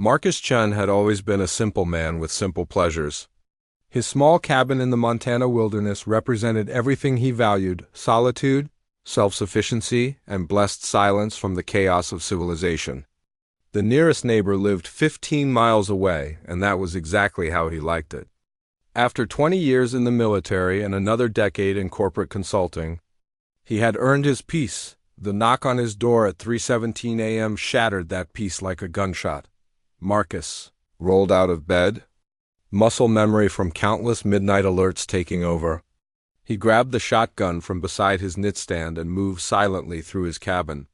Marcus Chun had always been a simple man with simple pleasures. His small cabin in the Montana wilderness represented everything he valued: solitude, self-sufficiency, and blessed silence from the chaos of civilization. The nearest neighbor lived 15 miles away, and that was exactly how he liked it. After 20 years in the military and another decade in corporate consulting, he had earned his peace. The knock on his door at 3:17 a.m. shattered that peace like a gunshot. Marcus rolled out of bed, muscle memory from countless midnight alerts taking over. He grabbed the shotgun from beside his nightstand and moved silently through his cabin.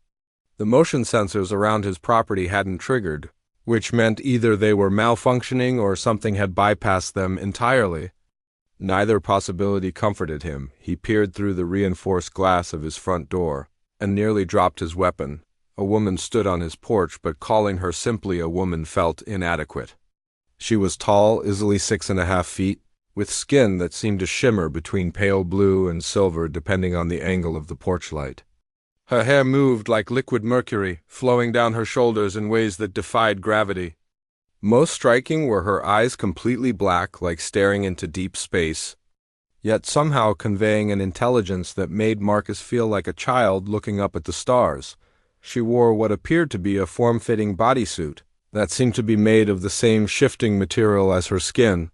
The motion sensors around his property hadn't triggered, which meant either they were malfunctioning or something had bypassed them entirely. Neither possibility comforted him. He peered through the reinforced glass of his front door and nearly dropped his weapon. A woman stood on his porch, but calling her simply a woman felt inadequate. She was tall, easily 6.5 feet, with skin that seemed to shimmer between pale blue and silver depending on the angle of the porch light. Her hair moved like liquid mercury, flowing down her shoulders in ways that defied gravity. Most striking were her eyes, completely black, like staring into deep space, yet somehow conveying an intelligence that made Marcus feel like a child looking up at the stars. She wore what appeared to be a form-fitting bodysuit that seemed to be made of the same shifting material as her skin.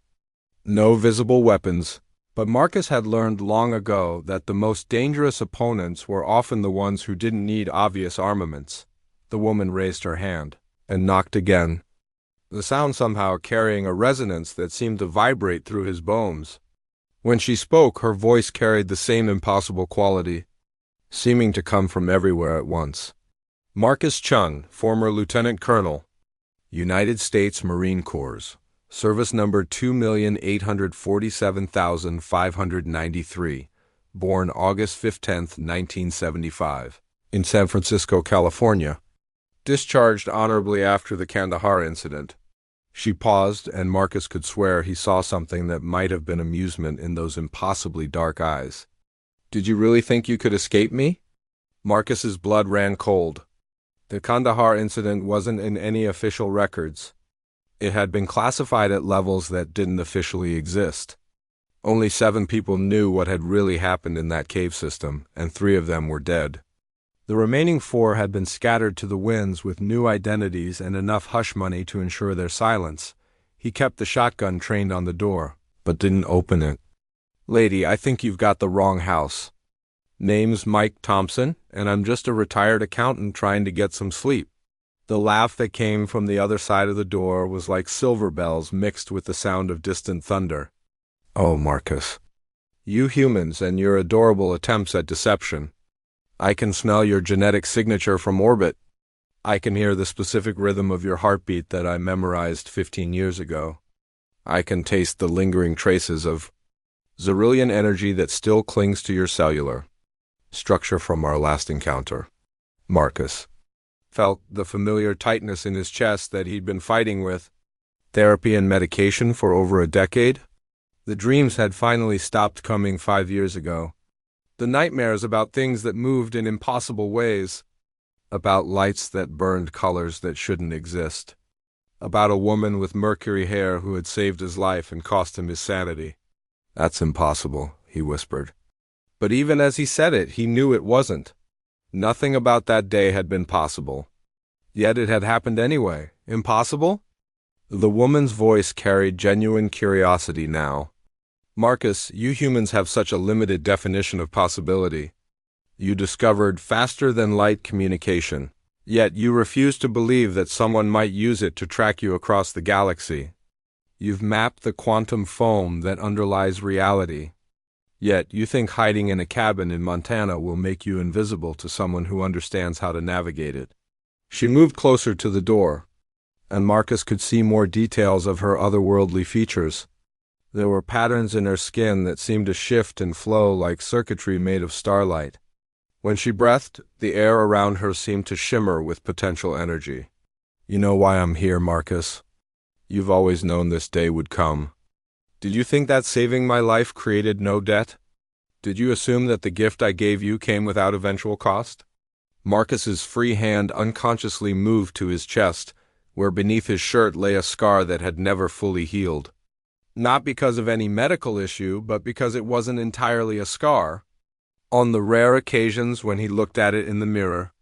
No visible weapons, but Marcus had learned long ago that the most dangerous opponents were often the ones who didn't need obvious armaments. The woman raised her hand and knocked again, the sound somehow carrying a resonance that seemed to vibrate through his bones. When she spoke, her voice carried the same impossible quality, seeming to come from everywhere at once. Marcus Chun, former Lieutenant Colonel, United States Marine Corps, service number 2,847,593, born August 15, 1975, in San Francisco, California. Discharged honorably after the Kandahar incident. She paused, and Marcus could swear he saw something that might have been amusement in those impossibly dark eyes. "Did you really think you could escape me?" Marcus's blood ran cold. The Kandahar incident wasn't in any official records. It had been classified at levels that didn't officially exist. Only 7 people knew what had really happened in that cave system, and 3 of them were dead. The remaining 4 had been scattered to the winds with new identities and enough hush money to ensure their silence. He kept the shotgun trained on the door, but didn't open it. "Lady, I think you've got the wrong house. Name's Mike Thompson, and I'm just a retired accountant trying to get some sleep." The laugh that came from the other side of the door was like silver bells mixed with the sound of distant thunder. "Oh, Marcus. You humans and your adorable attempts at deception. I can smell your genetic signature from orbit. I can hear the specific rhythm of your heartbeat that I memorized 15 years ago. I can taste the lingering traces of Zerillion energy that still clings to your cellular structure from our last encounter." Marcus felt the familiar tightness in his chest that he'd been fighting with therapy and medication for over a decade. The dreams had finally stopped coming 5 years ago. The nightmares about things that moved in impossible ways, about lights that burned colors that shouldn't exist, about a woman with mercury hair who had saved his life and cost him his sanity. "That's impossible," he whispered. But even as he said it, he knew it wasn't. Nothing about that day had been possible. Yet it had happened anyway. Impossible? The woman's voice carried genuine curiosity now. "Marcus, you humans have such a limited definition of possibility. You discovered faster-than-light communication, yet you refuse to believe that someone might use it to track you across the galaxy. You've mapped the quantum foam that underlies reality, yet you think hiding in a cabin in Montana will make you invisible to someone who understands how to navigate it." She moved closer to the door, and Marcus could see more details of her otherworldly features. There were patterns in her skin that seemed to shift and flow like circuitry made of starlight. When she breathed, the air around her seemed to shimmer with potential energy. "You know why I'm here, Marcus. You've always known this day would come. Did you think that saving my life created no debt? Did you assume that the gift I gave you came without eventual cost?" Marcus's free hand unconsciously moved to his chest, where beneath his shirt lay a scar that had never fully healed. Not because of any medical issue, but because it wasn't entirely a scar. On the rare occasions when he looked at it in the mirror,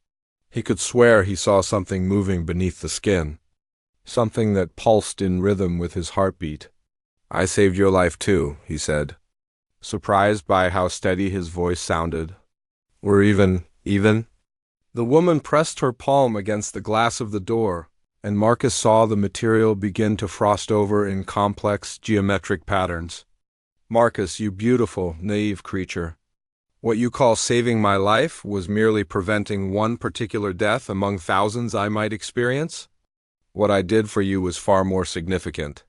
he could swear he saw something moving beneath the skin, something that pulsed in rhythm with his heartbeat. "I saved your life too," he said, surprised by how steady his voice sounded. "We're even?" The woman pressed her palm against the glass of the door, and Marcus saw the material begin to frost over in complex geometric patterns. "Marcus, you beautiful, naive creature. What you call saving my life was merely preventing one particular death among thousands I might experience? What I did for you was far more significant."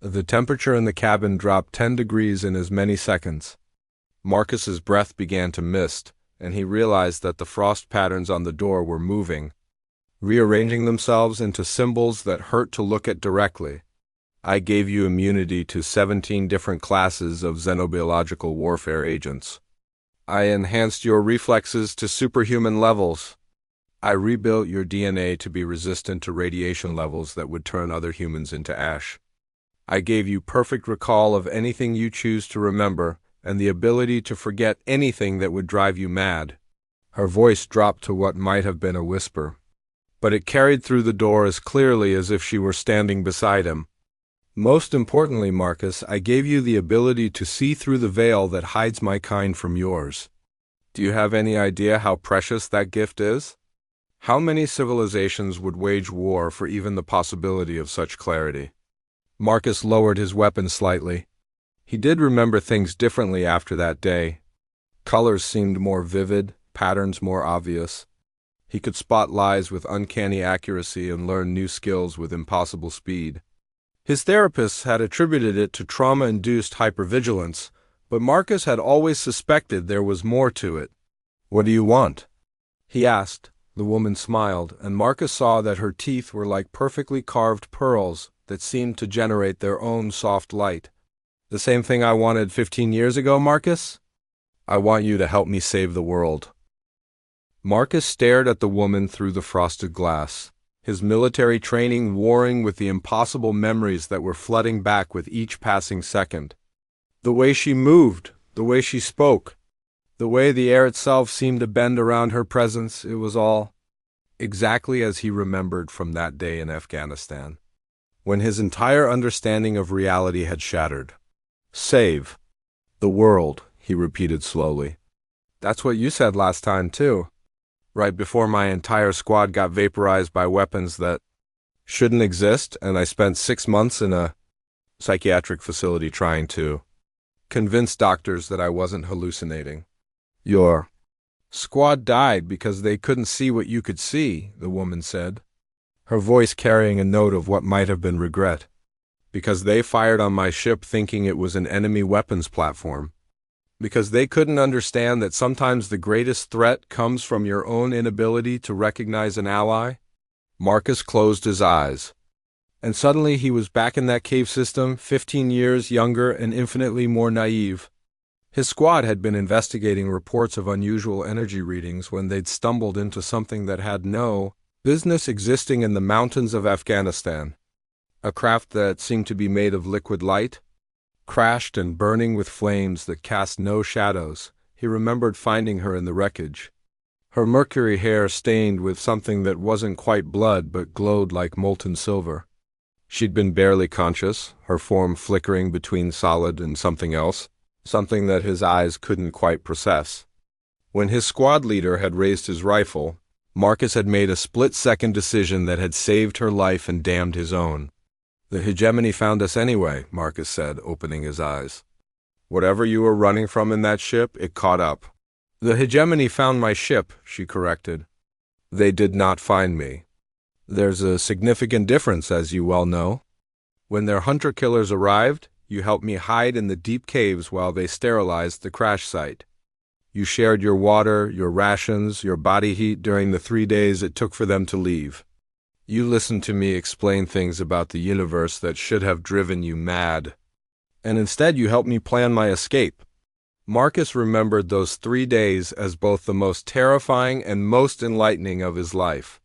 The temperature in the cabin dropped 10 degrees in as many seconds. Marcus's breath began to mist, and he realized that the frost patterns on the door were moving, rearranging themselves into symbols that hurt to look at directly. "I gave you immunity to 17 different classes of xenobiological warfare agents. I enhanced your reflexes to superhuman levels. I rebuilt your DNA to be resistant to radiation levels that would turn other humans into ash. I gave you perfect recall of anything you choose to remember, and the ability to forget anything that would drive you mad." Her voice dropped to what might have been a whisper, but it carried through the door as clearly as if she were standing beside him. "Most importantly, Marcus, I gave you the ability to see through the veil that hides my kind from yours. Do you have any idea how precious that gift is? How many civilizations would wage war for even the possibility of such clarity?" Marcus lowered his weapon slightly. He did remember things differently after that day. Colors seemed more vivid, patterns more obvious. He could spot lies with uncanny accuracy and learn new skills with impossible speed. His therapists had attributed it to trauma-induced hypervigilance, but Marcus had always suspected there was more to it. "What do you want?" he asked. The woman smiled, and Marcus saw that her teeth were like perfectly carved pearls that seemed to generate their own soft light. "The same thing I wanted 15 years ago, Marcus. I want you to help me save the world." Marcus stared at the woman through the frosted glass, his military training warring with the impossible memories that were flooding back with each passing second. The way she moved, the way she spoke, the way the air itself seemed to bend around her presence, it was all exactly as he remembered from that day in Afghanistan, when his entire understanding of reality had shattered. "Save the world," he repeated slowly. "That's what you said last time, too. Right before my entire squad got vaporized by weapons that shouldn't exist, and I spent 6 months in a psychiatric facility trying to convince doctors that I wasn't hallucinating." "Your squad died because they couldn't see what you could see," the woman said, her voice carrying a note of what might have been regret. "Because they fired on my ship thinking it was an enemy weapons platform. Because they couldn't understand that sometimes the greatest threat comes from your own inability to recognize an ally." Marcus closed his eyes, and suddenly he was back in that cave system, 15 years younger and infinitely more naive. His squad had been investigating reports of unusual energy readings when they'd stumbled into something that had no business existing in the mountains of Afghanistan. A craft that seemed to be made of liquid light, crashed and burning with flames that cast no shadows. He remembered finding her in the wreckage, her mercury hair stained with something that wasn't quite blood but glowed like molten silver. She'd been barely conscious, her form flickering between solid and something else, something that his eyes couldn't quite process. When his squad leader had raised his rifle, Marcus had made a split-second decision that had saved her life and damned his own. "The hegemony found us anyway," Marcus said, opening his eyes. "Whatever you were running from in that ship, it caught up." "The hegemony found my ship," she corrected. "They did not find me. There's a significant difference, as you well know. When their hunter-killers arrived, you helped me hide in the deep caves while they sterilized the crash site. You shared your water, your rations, your body heat during the 3 days it took for them to leave. You listened to me explain things about the universe that should have driven you mad. And instead you helped me plan my escape." Marcus remembered those 3 days as both the most terrifying and most enlightening of his life.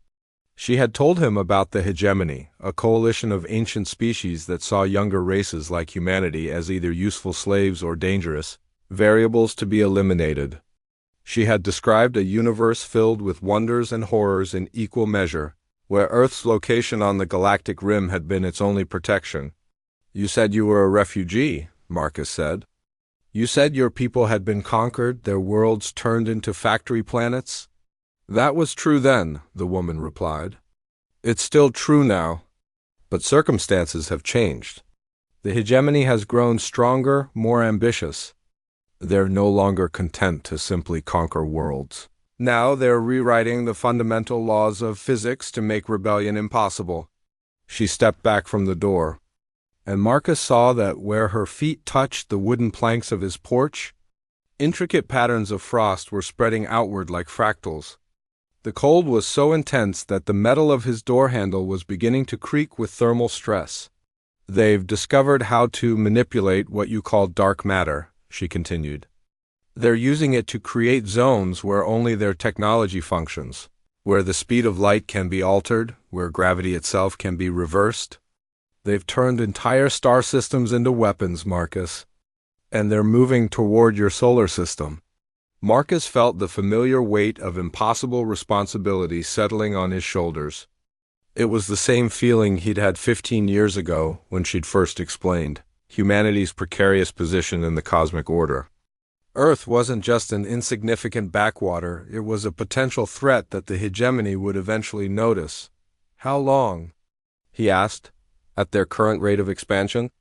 She had told him about the hegemony, a coalition of ancient species that saw younger races like humanity as either useful slaves or dangerous, variables to be eliminated. She had described a universe filled with wonders and horrors in equal measure, where Earth's location on the galactic rim had been its only protection. "You said you were a refugee," Marcus said. "You said your people had been conquered, their worlds turned into factory planets?" "That was true then," the woman replied. "It's still true now, but circumstances have changed. The hegemony has grown stronger, more ambitious. They're no longer content to simply conquer worlds. Now they're rewriting the fundamental laws of physics to make rebellion impossible." She stepped back from the door, and Marcus saw that where her feet touched the wooden planks of his porch, intricate patterns of frost were spreading outward like fractals. The cold was so intense that the metal of his door handle was beginning to creak with thermal stress. "They've discovered how to manipulate what you call dark matter," she continued. "They're using it to create zones where only their technology functions, where the speed of light can be altered, where gravity itself can be reversed. They've turned entire star systems into weapons, Marcus, and they're moving toward your solar system." Marcus felt the familiar weight of impossible responsibility settling on his shoulders. It was the same feeling he'd had 15 years ago when she'd first explained humanity's precarious position in the cosmic order. Earth wasn't just an insignificant backwater, it was a potential threat that the hegemony would eventually notice. "How long?" he asked, "at their current rate of expansion?"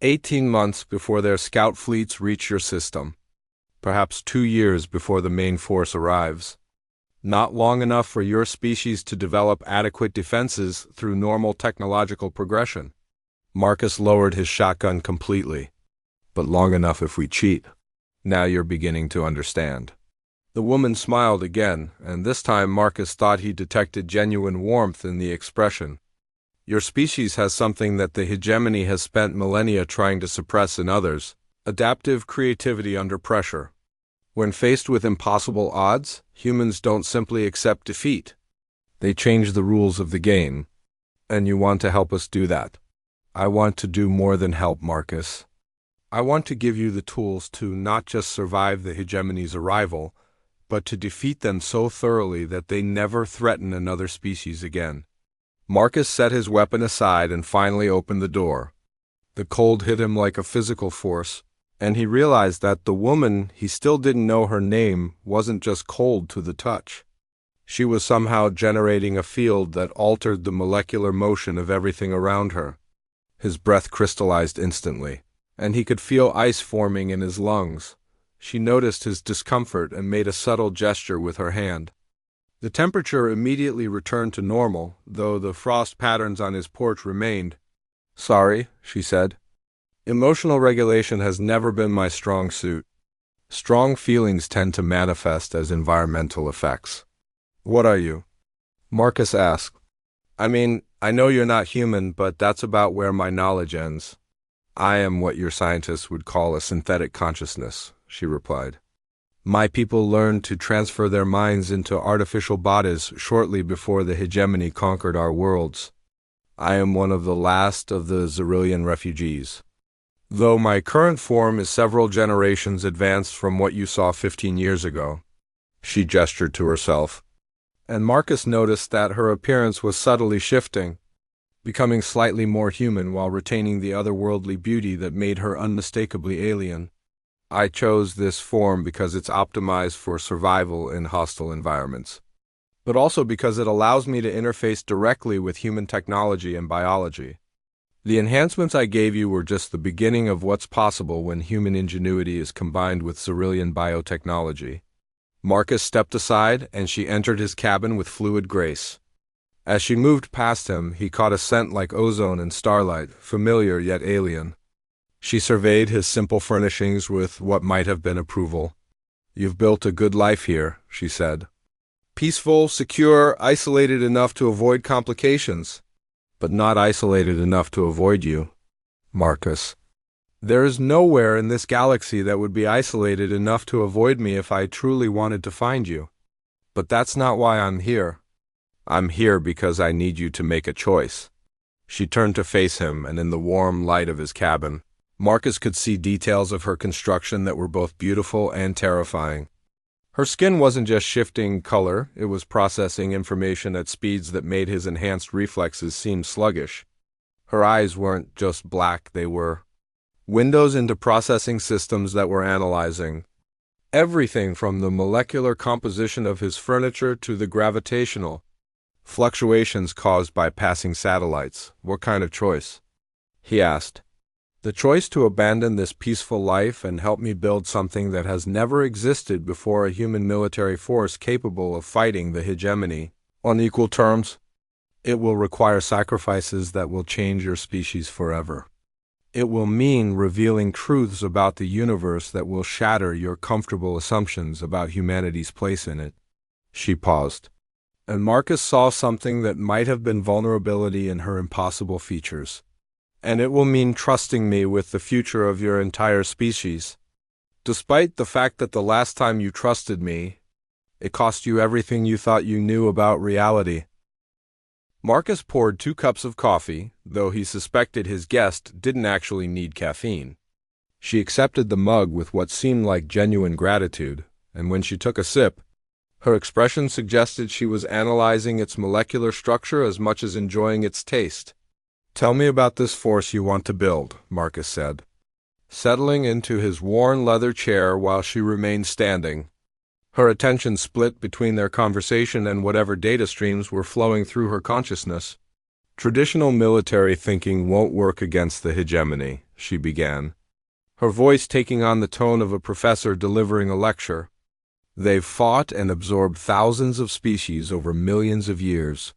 18 months before their scout fleets reach your system. Perhaps 2 years before the main force arrives. Not long enough for your species to develop adequate defenses through normal technological progression. Marcus lowered his shotgun completely. "But long enough if we cheat. Now you're beginning to understand." The woman smiled again, and this time Marcus thought he detected genuine warmth in the expression. "Your species has something that the hegemony has spent millennia trying to suppress in others: adaptive creativity under pressure. When faced with impossible odds, humans don't simply accept defeat. They change the rules of the game. And you want to help us do that." "I want to do more than help, Marcus. I want to give you the tools to not just survive the hegemony's arrival, but to defeat them so thoroughly that they never threaten another species again." Marcus set his weapon aside and finally opened the door. The cold hit him like a physical force, and he realized that the woman, he still didn't know her name, wasn't just cold to the touch. She was somehow generating a field that altered the molecular motion of everything around her. His breath crystallized instantly, and he could feel ice forming in his lungs. She noticed his discomfort and made a subtle gesture with her hand. The temperature immediately returned to normal, though the frost patterns on his porch remained. "Sorry," she said. "Emotional regulation has never been my strong suit. Strong feelings tend to manifest as environmental effects." "What are you?" Marcus asked. "I mean, I know you're not human, but that's about where my knowledge ends. I am what your scientists would call a synthetic consciousness," she replied. "My people learned to transfer their minds into artificial bodies shortly before the hegemony conquered our worlds. I am one of the last of the Xyrillian refugees. Though my current form is several generations advanced from what you saw 15 years ago." She gestured to herself, and Marcus noticed that her appearance was subtly shifting, becoming slightly more human while retaining the otherworldly beauty that made her unmistakably alien. "I chose this form because it's optimized for survival in hostile environments, but also because it allows me to interface directly with human technology and biology. The enhancements I gave you were just the beginning of what's possible when human ingenuity is combined with Xyrillian biotechnology." Marcus stepped aside, and she entered his cabin with fluid grace. As she moved past him, he caught a scent like ozone and starlight, familiar yet alien. She surveyed his simple furnishings with what might have been approval. "You've built a good life here," she said. "Peaceful, secure, isolated enough to avoid complications, but not isolated enough to avoid you, Marcus. There is nowhere in this galaxy that would be isolated enough to avoid me if I truly wanted to find you. But that's not why I'm here. I'm here because I need you to make a choice. She turned to face him, and in the warm light of his cabin, Marcus could see details of her construction that were both beautiful and terrifying. Her skin wasn't just shifting color, it was processing information at speeds that made his enhanced reflexes seem sluggish. Her eyes weren't just black, they were windows into processing systems that were analyzing everything from the molecular composition of his furniture to the gravitational fluctuations caused by passing satellites. What kind of choice? He asked. The choice to abandon this peaceful life and help me build something that has never existed before, a human military force capable of fighting the hegemony on equal terms. It will require sacrifices that will change your species forever. It will mean revealing truths about the universe that will shatter your comfortable assumptions about humanity's place in it. She paused, and Marcus saw something that might have been vulnerability in her impossible features. And it will mean trusting me with the future of your entire species. Despite the fact that the last time you trusted me, it cost you everything you thought you knew about reality. Marcus poured 2 cups of coffee, though he suspected his guest didn't actually need caffeine. She accepted the mug with what seemed like genuine gratitude, and when she took a sip, her expression suggested she was analyzing its molecular structure as much as enjoying its taste. Tell me about this force you want to build, Marcus said, settling into his worn leather chair while she remained standing. Her attention split between their conversation and whatever data streams were flowing through her consciousness. Traditional military thinking won't work against the hegemony, she began, her voice taking on the tone of a professor delivering a lecture. They've fought and absorbed thousands of species over millions of years.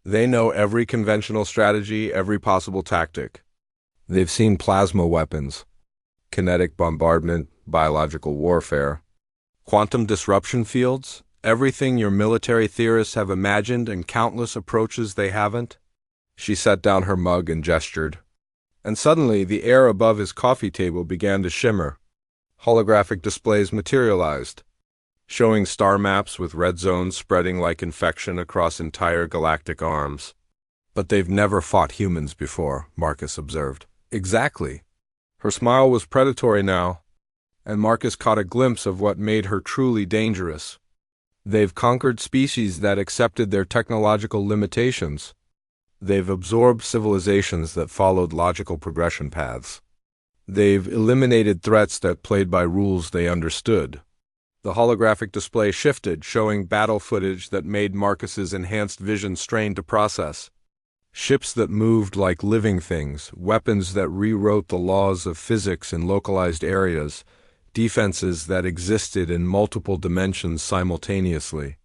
They know every conventional strategy, every possible tactic. They've seen plasma weapons, kinetic bombardment, biological warfare, quantum disruption fields, everything your military theorists have imagined, and countless approaches they haven't. She set down her mug and gestured. And suddenly the air above his coffee table began to shimmer. Holographic displays materialized, showing star maps with red zones spreading like infection across entire galactic arms. But they've never fought humans before, Marcus observed. Exactly. Her smile was predatory now, and Marcus caught a glimpse of what made her truly dangerous. They've conquered species that accepted their technological limitations. They've absorbed civilizations that followed logical progression paths. They've eliminated threats that played by rules they understood. The holographic display shifted, showing battle footage that made Marcus's enhanced vision strained to process. Ships that moved like living things, weapons that rewrote the laws of physics in localized areas, defenses that existed in multiple dimensions simultaneously.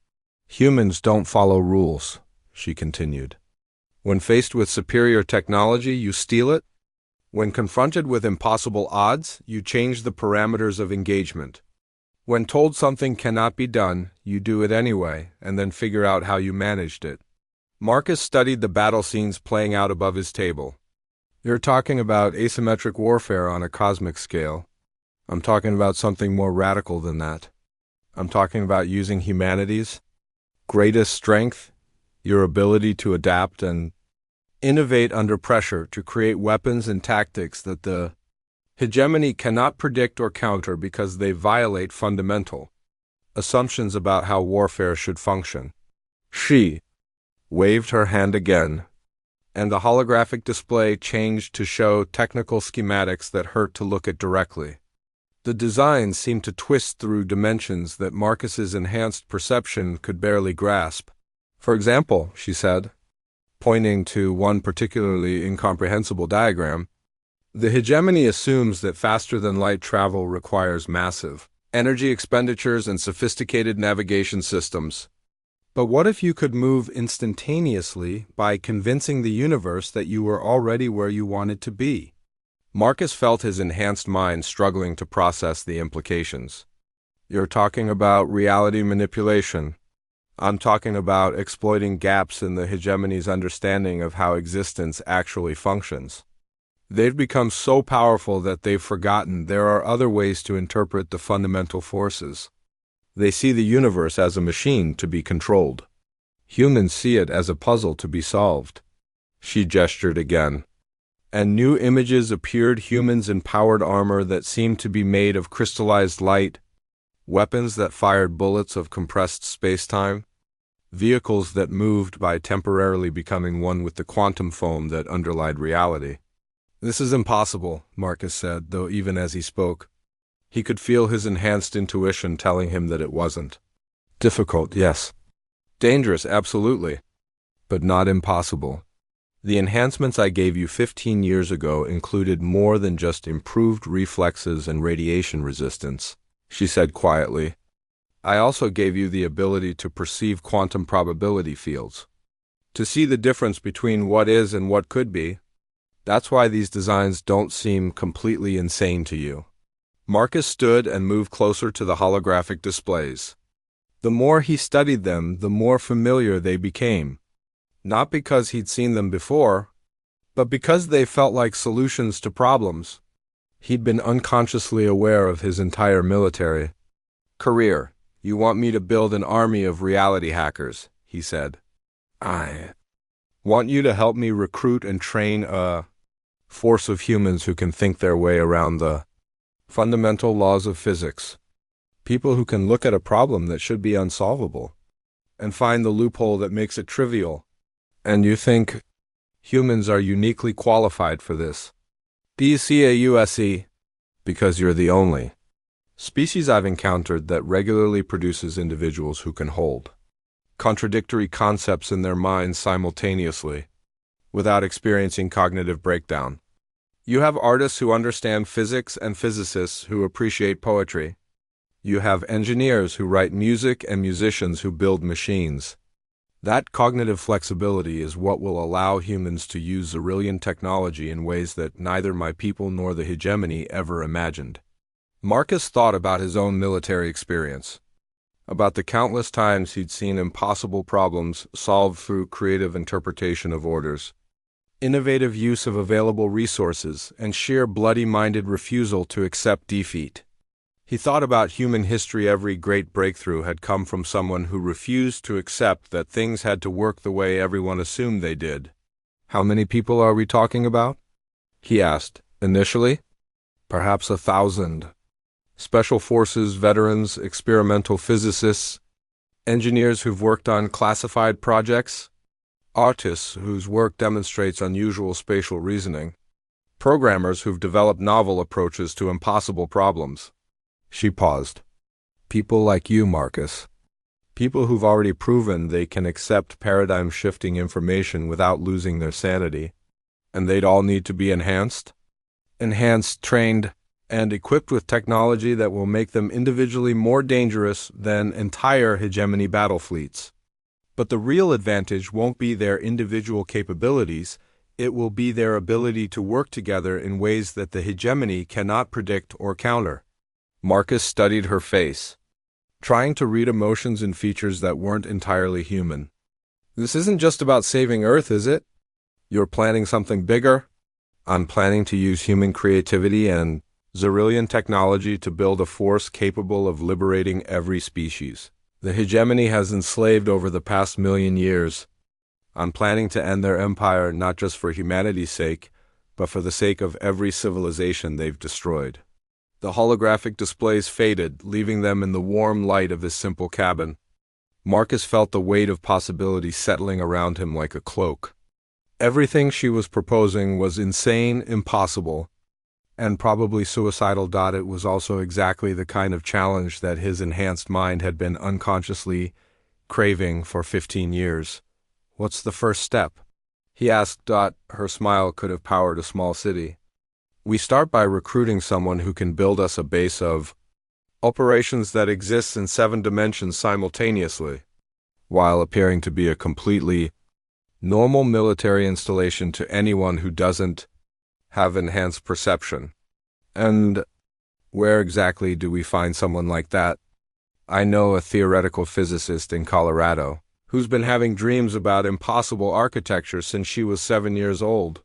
Humans don't follow rules, she continued. When faced with superior technology, you steal it. When confronted with impossible odds, you change the parameters of engagement. When told something cannot be done, you do it anyway, and then figure out how you managed it. Marcus studied the battle scenes playing out above his table. You're talking about asymmetric warfare on a cosmic scale. I'm talking about something more radical than that. I'm talking about using humanity's greatest strength, your ability to adapt and innovate under pressure to create weapons and tactics that the hegemony cannot predict or counter because they violate fundamental assumptions about how warfare should function. She waved her hand again, and the holographic display changed to show technical schematics that hurt to look at directly. The designs seemed to twist through dimensions that Marcus's enhanced perception could barely grasp. For example, she said, pointing to one particularly incomprehensible diagram, the hegemony assumes that faster-than-light travel requires massive energy expenditures and sophisticated navigation systems. But what if you could move instantaneously by convincing the universe that you were already where you wanted to be? Marcus felt his enhanced mind struggling to process the implications. You're talking about reality manipulation. I'm talking about exploiting gaps in the hegemony's understanding of how existence actually functions. They've become so powerful that they've forgotten there are other ways to interpret the fundamental forces. They see the universe as a machine to be controlled. Humans see it as a puzzle to be solved. She gestured again. And new images appeared, humans in powered armor that seemed to be made of crystallized light, weapons that fired bullets of compressed space-time, vehicles that moved by temporarily becoming one with the quantum foam that underlied reality. "This is impossible," Marcus said, though even as he spoke, he could feel his enhanced intuition telling him that it wasn't. Difficult, yes. Dangerous, absolutely. But not impossible. The enhancements I gave you 15 years ago included more than just improved reflexes and radiation resistance, she said quietly. I also gave you the ability to perceive quantum probability fields, to see the difference between what is and what could be. That's why these designs don't seem completely insane to you. Marcus stood and moved closer to the holographic displays. The more he studied them, the more familiar they became. Not because he'd seen them before, but because they felt like solutions to problems he'd been unconsciously aware of his entire military career. "You want me to build an army of reality hackers," he said. "I want you to help me recruit and train a force of humans who can think their way around the fundamental laws of physics. People who can look at a problem that should be unsolvable and find the loophole that makes it trivial. And you think humans are uniquely qualified for this? Do you see a USE? Because you're the only species I've encountered that regularly produces individuals who can hold contradictory concepts in their minds simultaneously, without experiencing cognitive breakdown. You have artists who understand physics and physicists who appreciate poetry. You have engineers who write music and musicians who build machines. That cognitive flexibility is what will allow humans to use Xyrillian technology in ways that neither my people nor the hegemony ever imagined." Marcus thought about his own military experience, about the countless times he'd seen impossible problems solved through creative interpretation of orders, innovative use of available resources, and sheer bloody-minded refusal to accept defeat. He thought about human history. Every great breakthrough had come from someone who refused to accept that things had to work the way everyone assumed they did. "How many people are we talking about?" he asked. "Initially? Perhaps 1,000. Special forces veterans, experimental physicists, engineers who've worked on classified projects, artists whose work demonstrates unusual spatial reasoning, programmers who've developed novel approaches to impossible problems." She paused. "People like you, Marcus. People who've already proven they can accept paradigm-shifting information without losing their sanity. And they'd all need to be enhanced, trained, and equipped with technology that will make them individually more dangerous than entire hegemony battle fleets. But the real advantage won't be their individual capabilities, it will be their ability to work together in ways that the hegemony cannot predict or counter." Marcus studied her face, trying to read emotions and features that weren't entirely human. "This isn't just about saving Earth, is it? You're planning something bigger?" "I'm planning to use human creativity and Xyrillian technology to build a force capable of liberating every species the hegemony has enslaved over the past 1,000,000 years. I'm planning to end their empire not just for humanity's sake, but for the sake of every civilization they've destroyed." The holographic displays faded, leaving them in the warm light of his simple cabin. Marcus felt the weight of possibility settling around him like a cloak. Everything she was proposing was insane, impossible, and probably suicidal. It was also exactly the kind of challenge that his enhanced mind had been unconsciously craving for 15 years. "What's the first step?" he asked. Her smile could have powered a small city. "We start by recruiting someone who can build us a base of operations that exists in 7 dimensions simultaneously, while appearing to be a completely normal military installation to anyone who doesn't have enhanced perception." "And where exactly do we find someone like that?" "I know a theoretical physicist in Colorado who's been having dreams about impossible architecture since she was 7 years old.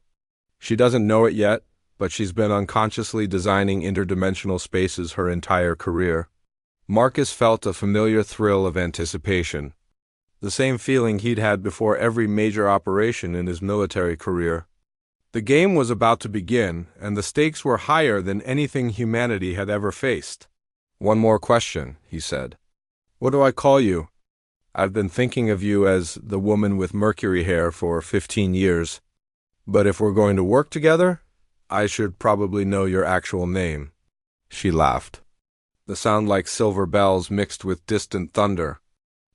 She doesn't know it yet, but she's been unconsciously designing interdimensional spaces her entire career." Marcus felt a familiar thrill of anticipation. The same feeling he'd had before every major operation in his military career. The game was about to begin, and the stakes were higher than anything humanity had ever faced. "One more question," he said. "What do I call you? I've been thinking of you as the woman with mercury hair for 15 years. But if we're going to work together, I should probably know your actual name." She laughed. The sound like silver bells mixed with distant thunder.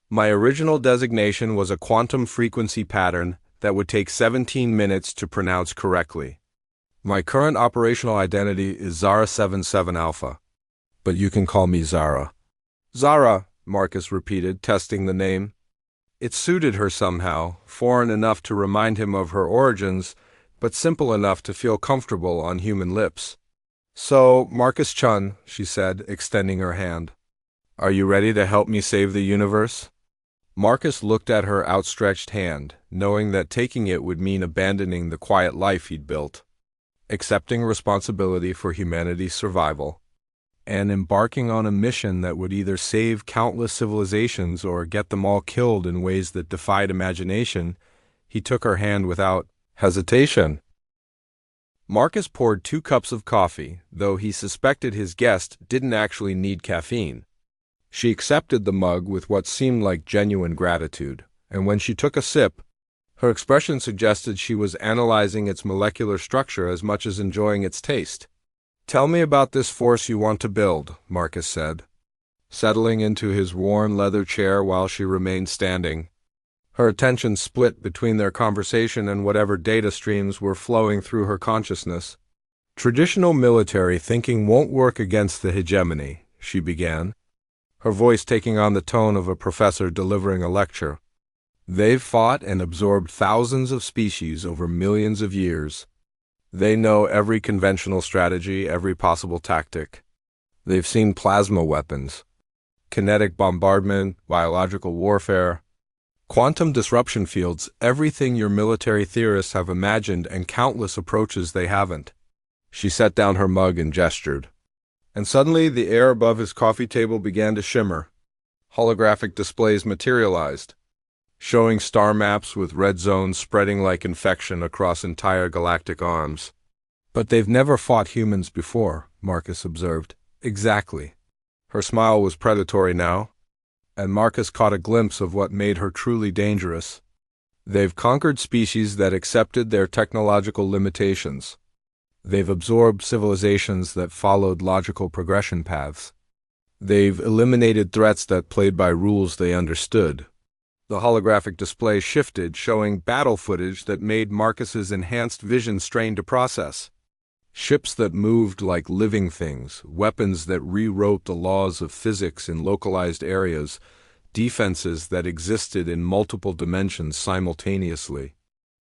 "My original designation was a quantum frequency pattern that would take 17 minutes to pronounce correctly. My current operational identity is Zara 77 Alpha. But you can call me Zara." "Zara," Marcus repeated, testing the name. It suited her somehow, foreign enough to remind him of her origins, but simple enough to feel comfortable on human lips. "So, Marcus Chun," she said, extending her hand. "Are you ready to help me save the universe?" Marcus looked at her outstretched hand, knowing that taking it would mean abandoning the quiet life he'd built, accepting responsibility for humanity's survival, and embarking on a mission that would either save countless civilizations or get them all killed in ways that defied imagination. He took her hand without hesitation. Marcus poured 2 cups of coffee, though he suspected his guest didn't actually need caffeine. She accepted the mug with what seemed like genuine gratitude, and when she took a sip, her expression suggested she was analyzing its molecular structure as much as enjoying its taste. "Tell me about this force you want to build," Marcus said, settling into his worn leather chair while she remained standing. Her attention split between their conversation and whatever data streams were flowing through her consciousness. "Traditional military thinking won't work against the hegemony," she began, her voice taking on the tone of a professor delivering a lecture. "They've fought and absorbed thousands of species over millions of years. They know every conventional strategy, every possible tactic. They've seen plasma weapons, kinetic bombardment, biological warfare, quantum disruption fields, everything your military theorists have imagined, and countless approaches they haven't." She set down her mug and gestured. And suddenly the air above his coffee table began to shimmer. Holographic displays materialized, showing star maps with red zones spreading like infection across entire galactic arms. "But they've never fought humans before," Marcus observed. "Exactly." Her smile was predatory now, and Marcus caught a glimpse of what made her truly dangerous. "They've conquered species that accepted their technological limitations. They've absorbed civilizations that followed logical progression paths. They've eliminated threats that played by rules they understood." The holographic display shifted, showing battle footage that made Marcus's enhanced vision strained to process. Ships that moved like living things, weapons that rewrote the laws of physics in localized areas, defenses that existed in multiple dimensions simultaneously.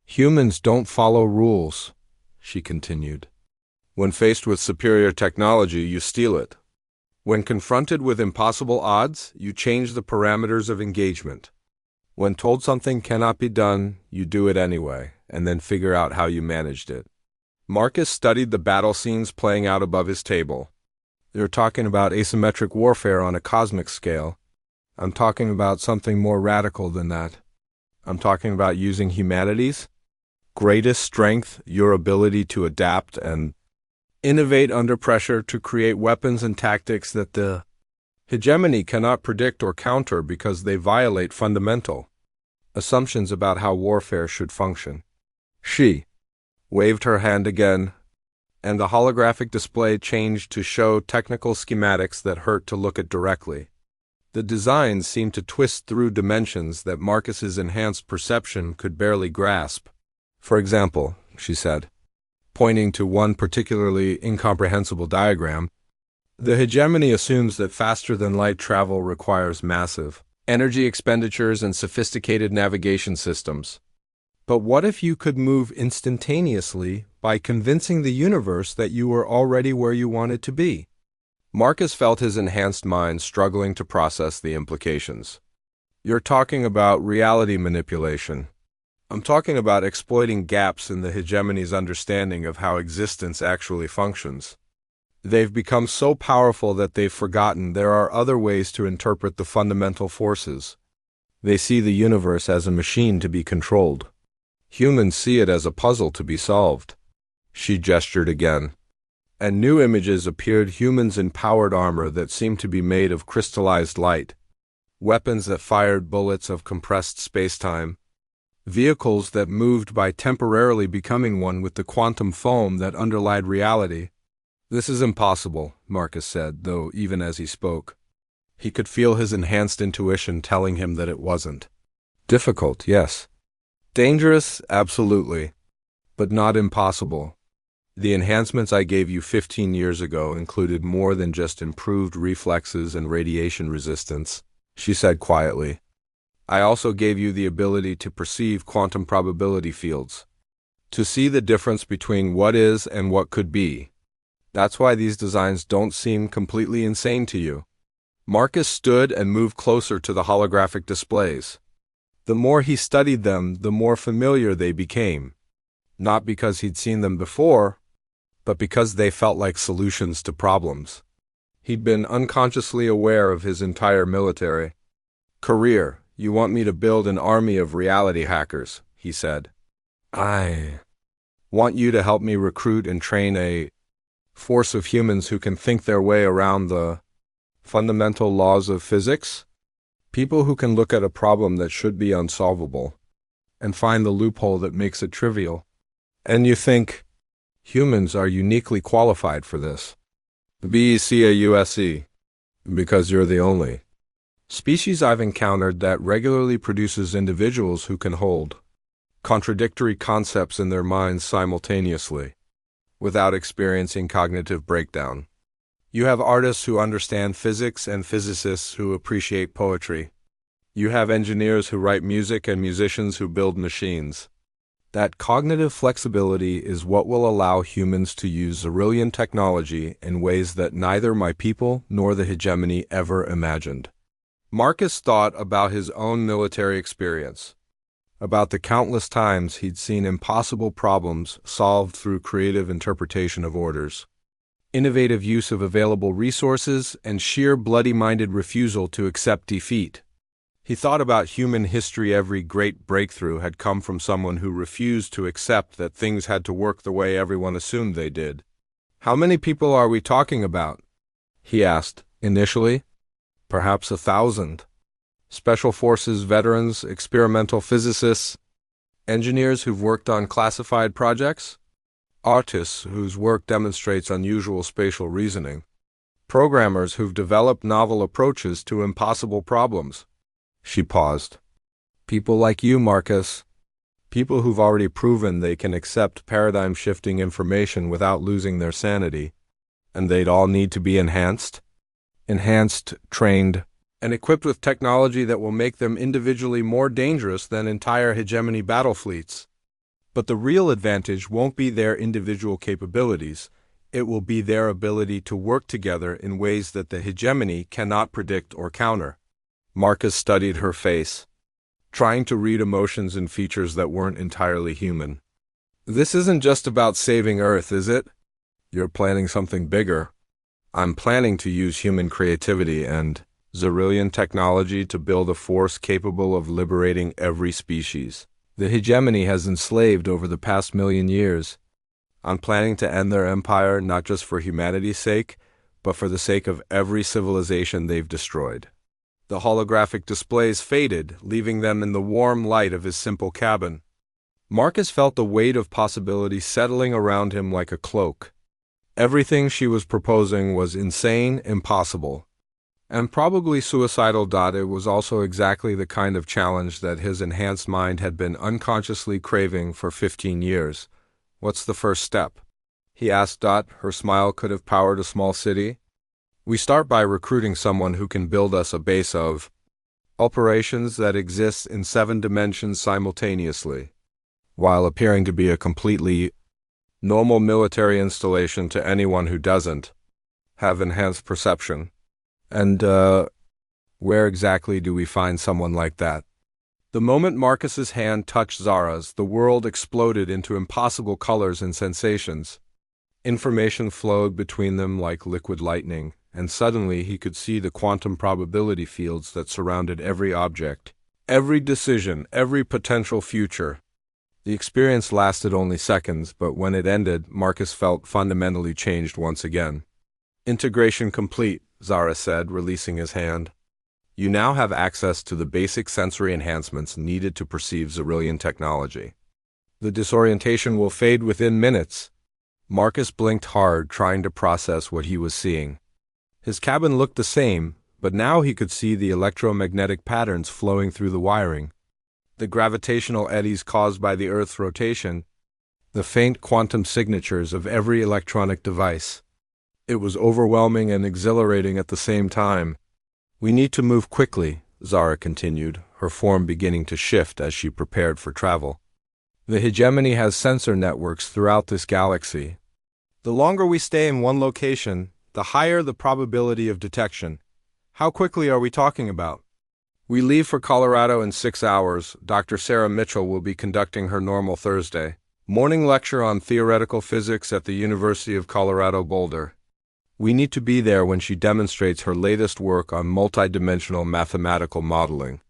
"Humans don't follow rules," she continued. "When faced with superior technology, you steal it. When confronted with impossible odds, you change the parameters of engagement. When told something cannot be done, you do it anyway, and then figure out how you managed it." Marcus studied the battle scenes playing out above his table. "You're talking about asymmetric warfare on a cosmic scale. I'm talking about something more radical than that. I'm talking about using humanity's greatest strength, your ability to adapt and innovate under pressure to create weapons and tactics that the hegemony cannot predict or counter because they violate fundamental assumptions about how warfare should function." She waved her hand again, and the holographic display changed to show technical schematics that hurt to look at directly. The designs seemed to twist through dimensions that Marcus's enhanced perception could barely grasp. "For example," she said, pointing to one particularly incomprehensible diagram, "the hegemony assumes that faster-than-light travel requires massive energy expenditures and sophisticated navigation systems. But what if you could move instantaneously by convincing the universe that you were already where you wanted to be?" Marcus felt his enhanced mind struggling to process the implications. "You're talking about reality manipulation. I'm talking about exploiting gaps in the hegemony's understanding of how existence actually functions. They've become so powerful that they've forgotten there are other ways to interpret the fundamental forces. They see the universe as a machine to be controlled. Humans see it as a puzzle to be solved. She gestured again, and new images appeared: humans in powered armor that seemed to be made of crystallized light, weapons that fired bullets of compressed space-time, vehicles that moved by temporarily becoming one with the quantum foam that underlied reality. "This is impossible," Marcus said, though even as he spoke, he could feel his enhanced intuition telling him that it wasn't. Difficult, yes. Dangerous, absolutely. But not impossible. The enhancements I gave you 15 years ago included more than just improved reflexes and radiation resistance, she said quietly. I also gave you the ability to perceive quantum probability fields, to see the difference between what is and what could be. That's why these designs don't seem completely insane to you. Marcus stood and moved closer to the holographic displays. The more he studied them, the more familiar they became. Not because he'd seen them before, but because they felt like solutions to problems. He'd been unconsciously aware of his entire military career. "You want me to build an army of reality hackers," he said. "I want you to help me recruit and train a force of humans who can think their way around the fundamental laws of physics. People who can look at a problem that should be unsolvable and find the loophole that makes it trivial. And you think humans are uniquely qualified for this. BECAUSE, because you're the only species I've encountered that regularly produces individuals who can hold contradictory concepts in their minds simultaneously, without experiencing cognitive breakdown. You have artists who understand physics and physicists who appreciate poetry. You have engineers who write music and musicians who build machines. That cognitive flexibility is what will allow humans to use Xyrillian technology in ways that neither my people nor the hegemony ever imagined." Marcus thought about his own military experience, about the countless times he'd seen impossible problems solved through creative interpretation of orders, innovative use of available resources, and sheer bloody-minded refusal to accept defeat. He thought about human history. Every great breakthrough had come from someone who refused to accept that things had to work the way everyone assumed they did. "How many people are we talking about?" he asked, initially. "Perhaps 1,000. Special Forces veterans, experimental physicists, engineers who've worked on classified projects, artists whose work demonstrates unusual spatial reasoning, programmers who've developed novel approaches to impossible problems." She paused. "People like you, Marcus. People who've already proven they can accept paradigm-shifting information without losing their sanity. And they'd all need to be enhanced, trained, and equipped with technology that will make them individually more dangerous than entire hegemony battle fleets. But the real advantage won't be their individual capabilities. It will be their ability to work together in ways that the hegemony cannot predict or counter." Marcus studied her face, trying to read emotions and features that weren't entirely human. "This isn't just about saving Earth, is it? You're planning something bigger." "I'm planning to use human creativity and Xyrillian technology to build a force capable of liberating every species the hegemony has enslaved over the past 1,000,000 years. I'm planning to end their empire not just for humanity's sake, but for the sake of every civilization they've destroyed." The holographic displays faded, leaving them in the warm light of his simple cabin. Marcus felt the weight of possibility settling around him like a cloak. Everything she was proposing was insane, impossible, and probably suicidal. It was also exactly the kind of challenge that his enhanced mind had been unconsciously craving for 15 years. "What's the first step?" he asked. Her smile could have powered a small city. "We start by recruiting someone who can build us a base of operations that exists in 7 dimensions simultaneously, while appearing to be a completely normal military installation to anyone who doesn't have enhanced perception. And, where exactly do we find someone like that?" The moment Marcus's hand touched Zara's, the world exploded into impossible colors and sensations. Information flowed between them like liquid lightning, and suddenly he could see the quantum probability fields that surrounded every object. Every decision, every potential future. The experience lasted only seconds, but when it ended, Marcus felt fundamentally changed once again. Integration complete, Zara said, releasing his hand. You now have access to the basic sensory enhancements needed to perceive Xyrillian technology. The disorientation will fade within minutes. Marcus blinked hard, trying to process what he was seeing. His cabin looked the same, but now he could see the electromagnetic patterns flowing through the wiring, the gravitational eddies caused by the Earth's rotation, the faint quantum signatures of every electronic device. It was overwhelming and exhilarating at the same time. We need to move quickly, Zara continued, her form beginning to shift as she prepared for travel. The hegemony has sensor networks throughout this galaxy. The longer we stay in one location, the higher the probability of detection. How quickly are we talking about? We leave for Colorado in 6 hours. Dr. Sarah Mitchell will be conducting her normal Thursday morning lecture on theoretical physics at the University of Colorado Boulder. We need to be there when she demonstrates her latest work on multidimensional mathematical modeling.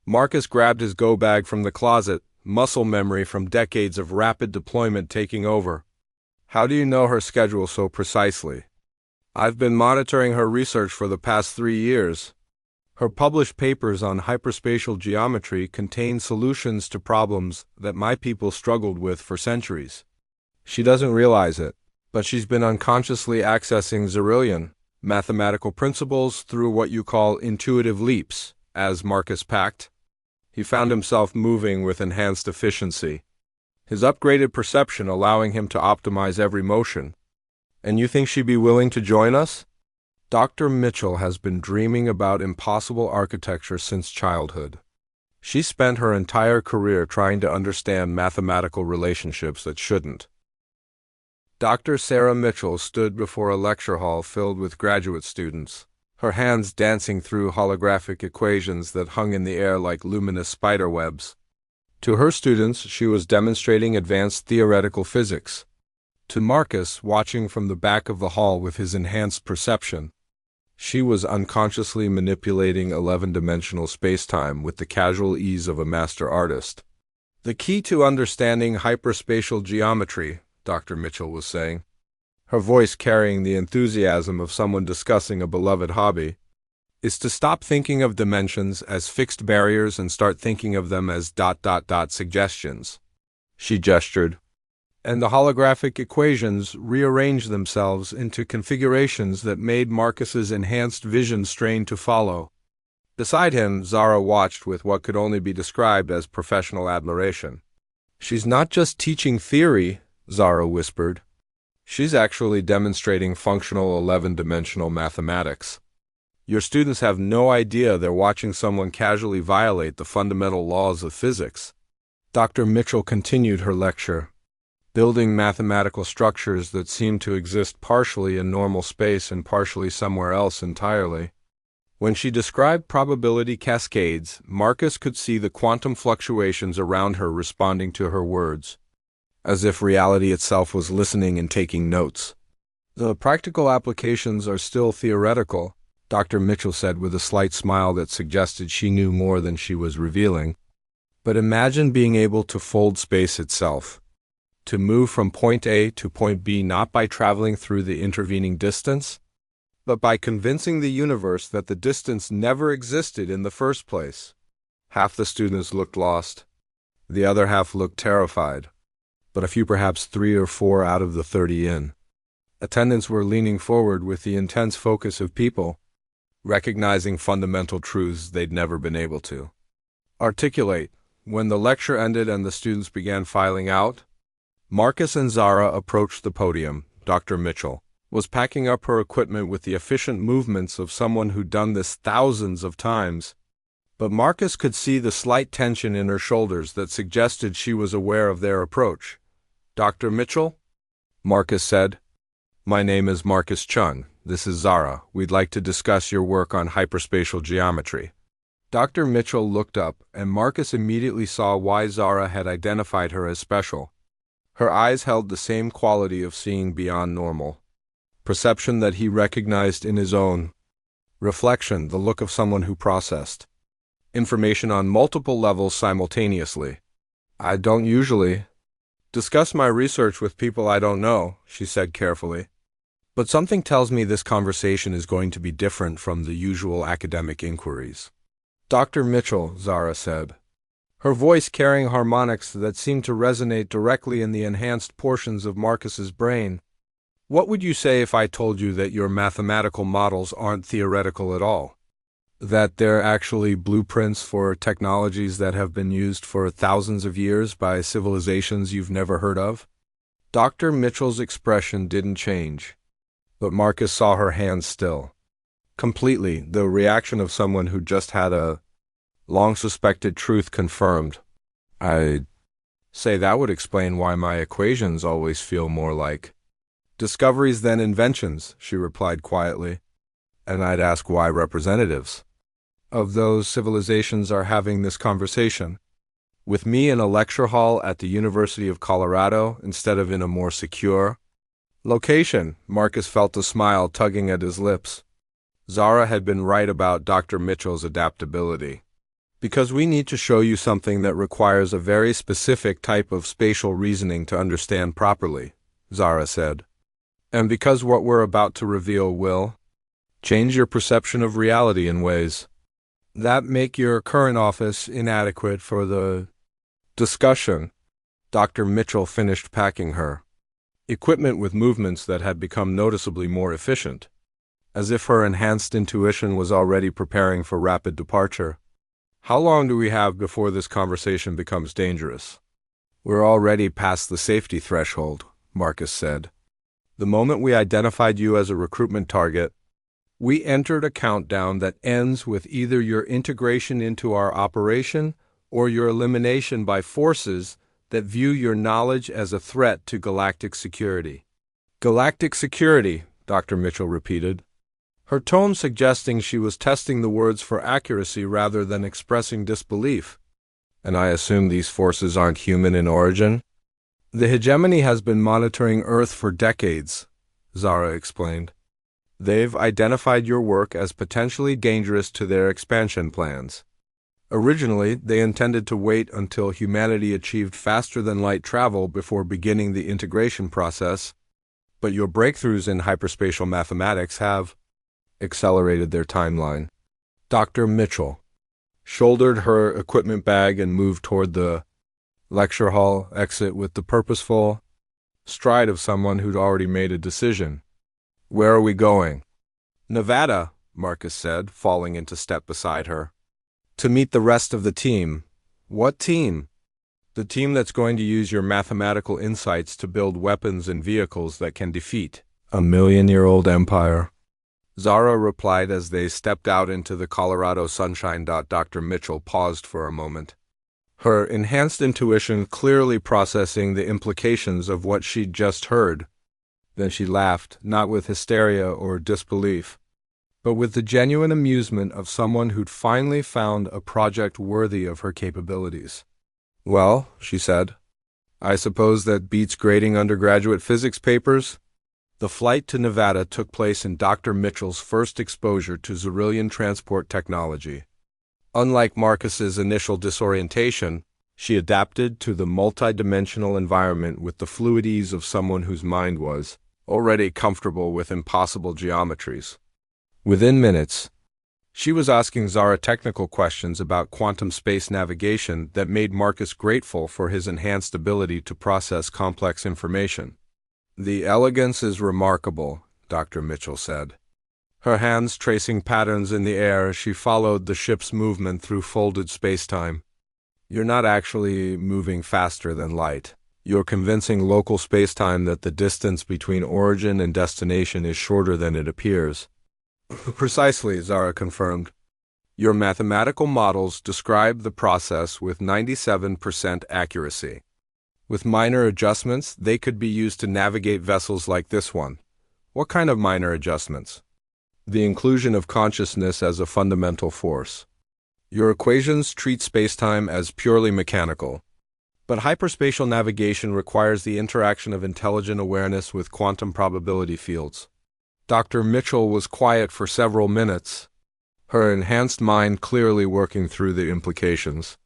Marcus grabbed his go bag from the closet, muscle memory from decades of rapid deployment taking over. How do you know her schedule so precisely? I've been monitoring her research for the past 3 years. Her published papers on hyperspatial geometry contain solutions to problems that my people struggled with for centuries. She doesn't realize it, but she's been unconsciously accessing Xyrillian mathematical principles through what you call intuitive leaps, as Marcus packed. He found himself moving with enhanced efficiency, his upgraded perception allowing him to optimize every motion. And you think she'd be willing to join us? Dr. Mitchell has been dreaming about impossible architecture since childhood. She spent her entire career trying to understand mathematical relationships that shouldn't. Dr. Sarah Mitchell stood before a lecture hall filled with graduate students, her hands dancing through holographic equations that hung in the air like luminous spider webs. To her students, she was demonstrating advanced theoretical physics. To Marcus, watching from the back of the hall with his enhanced perception, she was unconsciously manipulating 11-dimensional space-time with the casual ease of a master artist. The key to understanding hyperspatial geometry, Dr. Mitchell was saying, her voice carrying the enthusiasm of someone discussing a beloved hobby, is to stop thinking of dimensions as fixed barriers and start thinking of them as ... suggestions. She gestured. And the holographic equations rearranged themselves into configurations that made Marcus's enhanced vision strain to follow. Beside him, Zara watched with what could only be described as professional admiration. She's not just teaching theory, Zara whispered. She's actually demonstrating functional 11-dimensional mathematics. Your students have no idea they're watching someone casually violate the fundamental laws of physics. Dr. Mitchell continued her lecture, building mathematical structures that seem to exist partially in normal space and partially somewhere else entirely. When she described probability cascades, Marcus could see the quantum fluctuations around her responding to her words, as if reality itself was listening and taking notes. The practical applications are still theoretical, Dr. Mitchell said with a slight smile that suggested she knew more than she was revealing. But imagine being able to fold space itself, to move from point A to point B not by traveling through the intervening distance, but by convincing the universe that the distance never existed in the first place. Half the students looked lost. The other half looked terrified, but a few, perhaps 3 or 4 out of the 30 in attendance, were leaning forward with the intense focus of people recognizing fundamental truths they'd never been able to articulate. When the lecture ended and the students began filing out, Marcus and Zara approached the podium. Dr. Mitchell was packing up her equipment with the efficient movements of someone who'd done this thousands of times, but Marcus could see the slight tension in her shoulders that suggested she was aware of their approach. Dr. Mitchell? Marcus said. My name is Marcus Chung. This is Zara. We'd like to discuss your work on hyperspatial geometry. Dr. Mitchell looked up, and Marcus immediately saw why Zara had identified her as special. Her eyes held the same quality of seeing beyond normal, perception that he recognized in his own reflection, the look of someone who processed information on multiple levels simultaneously. I don't usually discuss my research with people I don't know, she said carefully. But something tells me this conversation is going to be different from the usual academic inquiries. Dr. Mitchell, Zara said, her voice carrying harmonics that seemed to resonate directly in the enhanced portions of Marcus's brain. What would you say if I told you that your mathematical models aren't theoretical at all? That they're actually blueprints for technologies that have been used for thousands of years by civilizations you've never heard of? Dr. Mitchell's expression didn't change, but Marcus saw her hands still. Completely, the reaction of someone who just had a long-suspected truth confirmed. I'd say that would explain why my equations always feel more like discoveries than inventions, she replied quietly. And I'd ask why representatives of those civilizations are having this conversation with me in a lecture hall at the University of Colorado instead of in a more secure location. Marcus felt a smile tugging at his lips. Zara had been right about Dr. Mitchell's adaptability. Because we need to show you something that requires a very specific type of spatial reasoning to understand properly, Zara said. And because what we're about to reveal will change your perception of reality in ways that make your current office inadequate for the discussion. Dr. Mitchell finished packing her equipment with movements that had become noticeably more efficient, as if her enhanced intuition was already preparing for rapid departure. How long do we have before this conversation becomes dangerous? We're already past the safety threshold, Marcus said. The moment we identified you as a recruitment target, we entered a countdown that ends with either your integration into our operation or your elimination by forces that view your knowledge as a threat to galactic security. Galactic security, Dr. Mitchell repeated, her tone suggesting she was testing the words for accuracy rather than expressing disbelief. And I assume these forces aren't human in origin? The hegemony has been monitoring Earth for decades, Zara explained. They've identified your work as potentially dangerous to their expansion plans. Originally, they intended to wait until humanity achieved faster-than-light travel before beginning the integration process, but your breakthroughs in hyperspatial mathematics have accelerated their timeline. Dr. Mitchell shouldered her equipment bag and moved toward the lecture hall exit with the purposeful stride of someone who'd already made a decision. Where are we going? Nevada, Marcus said, falling into step beside her. To meet the rest of the team. What team? The team that's going to use your mathematical insights to build weapons and vehicles that can defeat a million-year-old empire. Zara replied as they stepped out into the Colorado sunshine. Dr. Mitchell paused for a moment, her enhanced intuition clearly processing the implications of what she'd just heard. Then she laughed, not with hysteria or disbelief, but with the genuine amusement of someone who'd finally found a project worthy of her capabilities. Well, she said, I suppose that beats grading undergraduate physics papers? The flight to Nevada took place in Dr. Mitchell's first exposure to Xerillian transport technology. Unlike Marcus's initial disorientation, she adapted to the multidimensional environment with the fluid ease of someone whose mind was already comfortable with impossible geometries. Within minutes, she was asking Zara technical questions about quantum space navigation that made Marcus grateful for his enhanced ability to process complex information. The elegance is remarkable, Dr. Mitchell said. Her hands tracing patterns in the air as she followed the ship's movement through folded space-time. You're not actually moving faster than light. You're convincing local space-time that the distance between origin and destination is shorter than it appears. Precisely, Zara confirmed. Your mathematical models describe the process with 97% accuracy. With minor adjustments, they could be used to navigate vessels like this one. What kind of minor adjustments? The inclusion of consciousness as a fundamental force. Your equations treat spacetime as purely mechanical, but hyperspatial navigation requires the interaction of intelligent awareness with quantum probability fields. Dr. Mitchell was quiet for several minutes, her enhanced mind clearly working through the implications.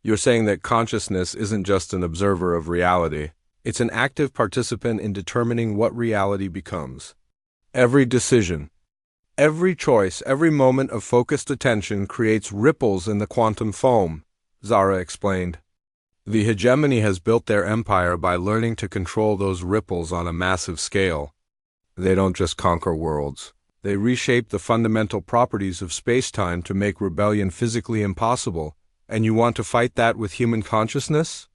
You're saying that consciousness isn't just an observer of reality. It's an active participant in determining what reality becomes. Every decision, every choice, every moment of focused attention creates ripples in the quantum foam, Zara explained. The hegemony has built their empire by learning to control those ripples on a massive scale. They don't just conquer worlds. They reshape the fundamental properties of space-time to make rebellion physically impossible. And you want to fight that with human consciousness?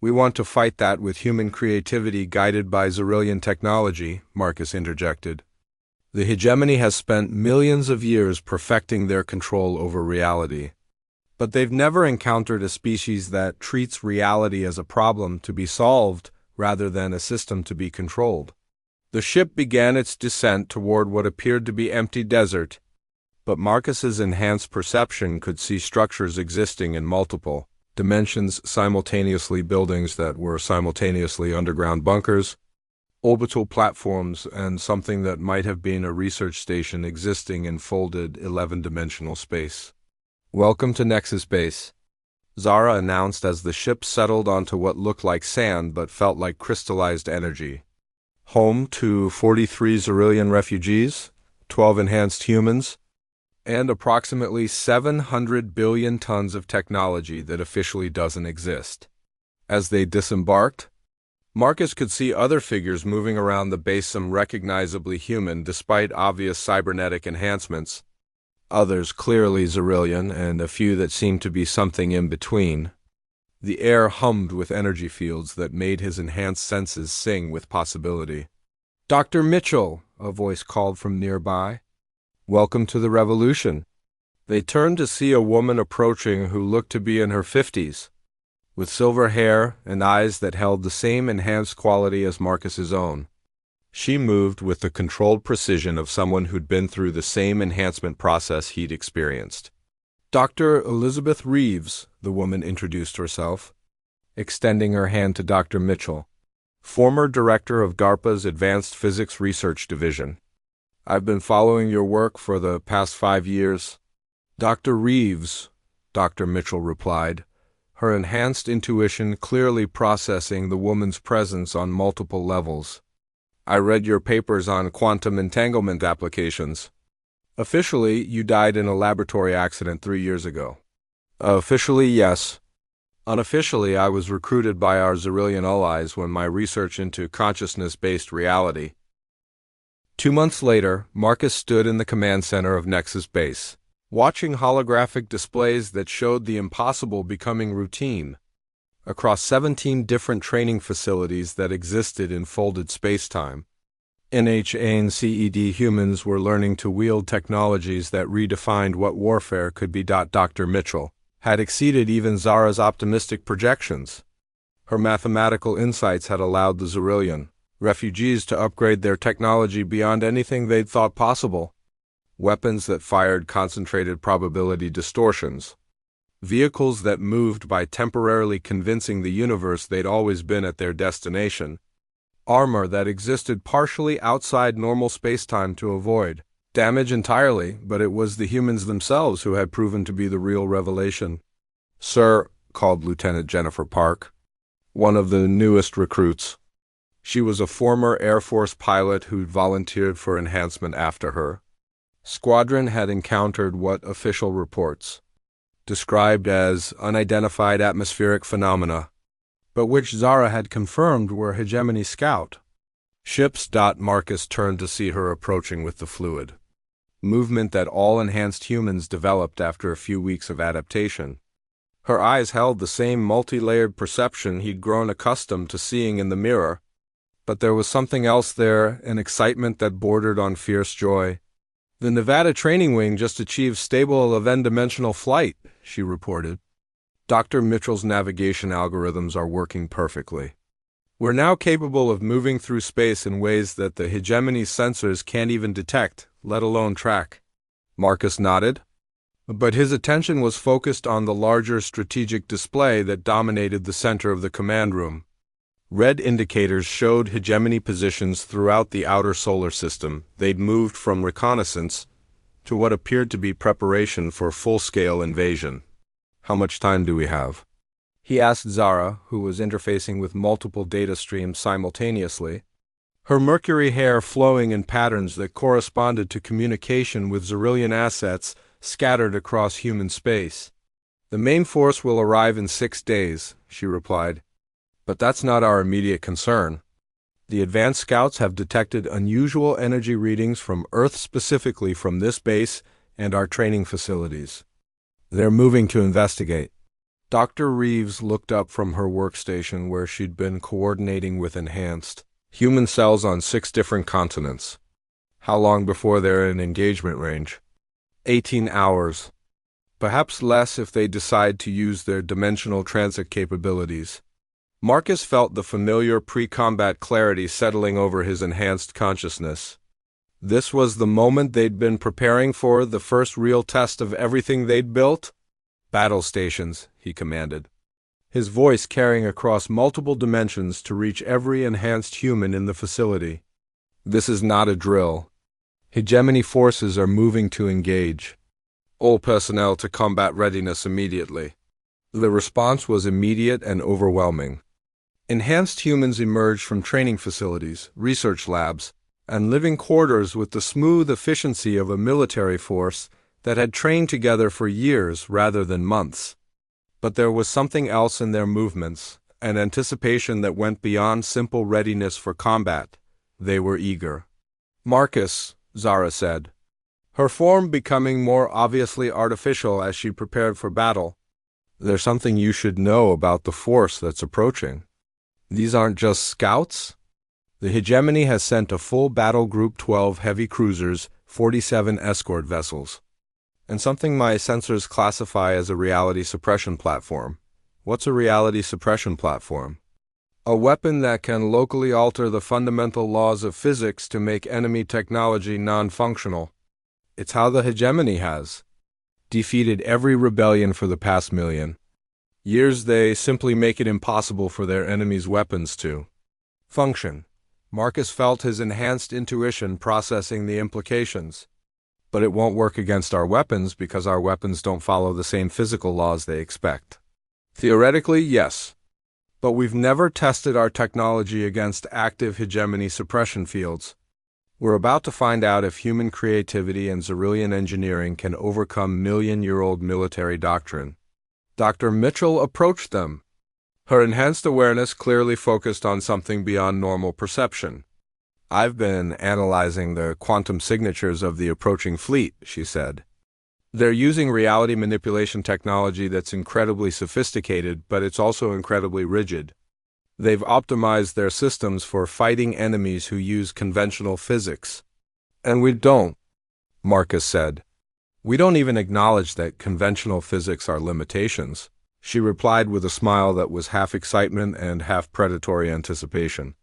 We want to fight that with human creativity guided by Zerillian technology, Marcus interjected. The hegemony has spent millions of years perfecting their control over reality. But they've never encountered a species that treats reality as a problem to be solved rather than a system to be controlled. The ship began its descent toward what appeared to be empty desert, but Marcus's enhanced perception could see structures existing in multiple dimensions simultaneously, buildings that were simultaneously underground bunkers, orbital platforms, and something that might have been a research station existing in folded 11-dimensional space. "Welcome to Nexus Base," Zara announced as the ship settled onto what looked like sand but felt like crystallized energy. "Home to 43 Zerillian refugees, 12 enhanced humans, and approximately 700 billion tons of technology that officially doesn't exist." As they disembarked, Marcus could see other figures moving around the base, some recognizably human despite obvious cybernetic enhancements, others clearly Zerillian, and a few that seemed to be something in between. The air hummed with energy fields that made his enhanced senses sing with possibility. "Dr. Mitchell," a voice called from nearby. "Welcome to the revolution." They turned to see a woman approaching who looked to be in her 50s, with silver hair and eyes that held the same enhanced quality as Marcus's own. She moved with the controlled precision of someone who'd been through the same enhancement process he'd experienced. "Dr. Elizabeth Reeves," the woman introduced herself, extending her hand to Dr. Mitchell, former director of DARPA's Advanced Physics Research Division. "I've been following your work for the past 5 years. "Dr. Reeves," Dr. Mitchell replied, her enhanced intuition clearly processing the woman's presence on multiple levels. "I read your papers on quantum entanglement applications. Officially, you died in a laboratory accident 3 years ago." "Officially, yes. Unofficially, I was recruited by our Zerillian allies when my research into consciousness-based reality." 2 months later, Marcus stood in the command center of Nexus Base, watching holographic displays that showed the impossible becoming routine. Across 17 different training facilities that existed in folded spacetime, NHA and CED humans were learning to wield technologies that redefined what warfare could be. Dr. Mitchell had exceeded even Zara's optimistic projections. Her mathematical insights had allowed the Zerillian refugees to upgrade their technology beyond anything they'd thought possible. Weapons that fired concentrated probability distortions, vehicles that moved by temporarily convincing the universe they'd always been at their destination, armor that existed partially outside normal spacetime to avoid damage entirely, but it was the humans themselves who had proven to be the real revelation. "Sir," called Lieutenant Jennifer Park, one of the newest recruits. She was a former Air Force pilot who'd volunteered for enhancement after her squadron had encountered what official reports described as unidentified atmospheric phenomena, but which Zara had confirmed were hegemony scout ships. Marcus turned to see her approaching with the fluid movement that all enhanced humans developed after a few weeks of adaptation. Her eyes held the same multi-layered perception he'd grown accustomed to seeing in the mirror, but there was something else there, an excitement that bordered on fierce joy. "The Nevada Training Wing just achieved stable 11-dimensional flight," she reported. "Dr. Mitchell's navigation algorithms are working perfectly. We're now capable of moving through space in ways that the hegemony's sensors can't even detect, let alone track." Marcus nodded, but his attention was focused on the larger strategic display that dominated the center of the command room. Red indicators showed hegemony positions throughout the outer solar system. They'd moved from reconnaissance to what appeared to be preparation for full-scale invasion. "How much time do we have?" he asked Zara, who was interfacing with multiple data streams simultaneously, her mercury hair flowing in patterns that corresponded to communication with Xyrillian assets scattered across human space. "The main force will arrive in 6 days," she replied. "But that's not our immediate concern. The advanced scouts have detected unusual energy readings from Earth, specifically from this base and our training facilities. They're moving to investigate." Dr. Reeves looked up from her workstation where she'd been coordinating with enhanced human cells on 6 different continents. "How long before they're in engagement range?" 18 hours. Perhaps less if they decide to use their dimensional transit capabilities. Marcus felt the familiar pre-combat clarity settling over his enhanced consciousness. This was the moment they'd been preparing for, the first real test of everything they'd built. "Battle stations," he commanded, his voice carrying across multiple dimensions to reach every enhanced human in the facility. "This is not a drill. Hegemony forces are moving to engage. All personnel to combat readiness immediately." The response was immediate and overwhelming. Enhanced humans emerged from training facilities, research labs, and living quarters with the smooth efficiency of a military force that had trained together for years rather than months. But there was something else in their movements, an anticipation that went beyond simple readiness for combat. They were eager. "Marcus," Zara said, her form becoming more obviously artificial as she prepared for battle, "there's something you should know about the force that's approaching. These aren't just scouts. The hegemony has sent a full battle group, 12 heavy cruisers, 47 escort vessels, and something my sensors classify as a reality suppression platform." "What's a reality suppression platform?" "A weapon that can locally alter the fundamental laws of physics to make enemy technology non-functional. It's how the hegemony has defeated every rebellion for the past million years. They simply make it impossible for their enemies' weapons to function." Marcus felt his enhanced intuition processing the implications. "But it won't work against our weapons because our weapons don't follow the same physical laws they expect." "Theoretically, yes. But we've never tested our technology against active hegemony suppression fields. We're about to find out if human creativity and Xyrillian engineering can overcome million-year-old military doctrine." Dr. Mitchell approached them, her enhanced awareness clearly focused on something beyond normal perception. "I've been analyzing the quantum signatures of the approaching fleet," she said. "They're using reality manipulation technology that's incredibly sophisticated, but it's also incredibly rigid. They've optimized their systems for fighting enemies who use conventional physics. And we don't," Marcus said. "We don't even acknowledge that conventional physics are limitations," she replied with a smile that was half excitement and half predatory anticipation.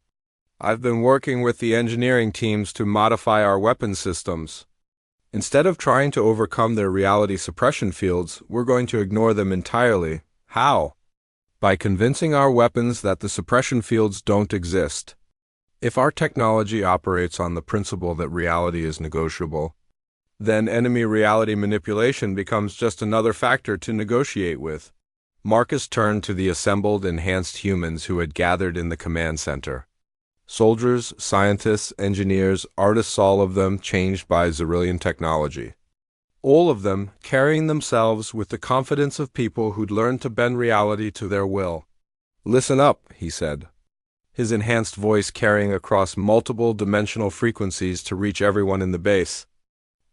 "I've been working with the engineering teams to modify our weapon systems. Instead of trying to overcome their reality suppression fields, we're going to ignore them entirely." "How?" "By convincing our weapons that the suppression fields don't exist. If our technology operates on the principle that reality is negotiable, then enemy reality manipulation becomes just another factor to negotiate with." Marcus turned to the assembled enhanced humans who had gathered in the command center. Soldiers, scientists, engineers, artists, all of them changed by Xyrillian technology. All of them carrying themselves with the confidence of people who'd learned to bend reality to their will. "Listen up," he said, his enhanced voice carrying across multiple dimensional frequencies to reach everyone in the base.